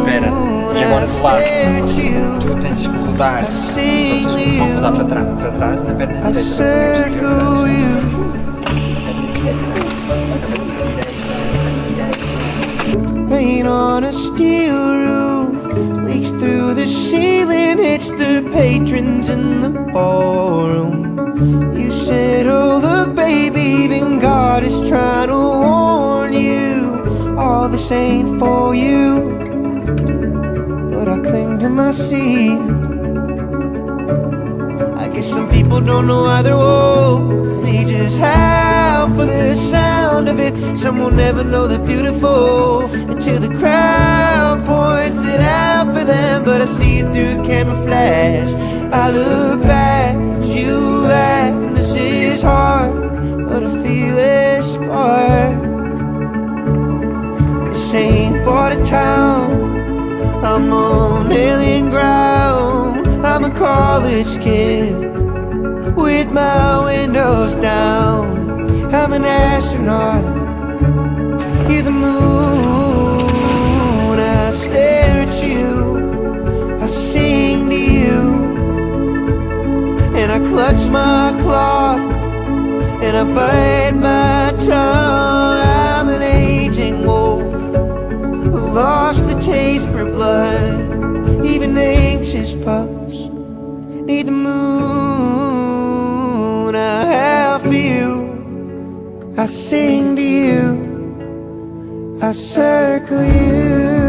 Vera, e agora do lado, tu tens que mudar, ou seja, vamos mudar para trás na perna direita. Rain on a steel roof leaks through the ceiling, hits the patrons in the ballroom. You said, oh look baby, even God is trying to warn you, all this ain't for you. But I cling to my seat. I guess some people don't know why they're wolves, they just howl for the sound of it. Some will never know the beautiful until the crowd points it out for them. But I see it through camouflage. I look back at you laugh, and this is hard, but I feel a spark. This ain't for the town, I'm on alien ground. I'm a college kid with my windows down. I'm an astronaut, you're the moon. I stare at you, I sing to you, and I clutch my clock and I bite my tongue. I'm an aging wolf who lost the taste for blood. Even anxious pups need the moon. I have for you, I sing to you, I circle you.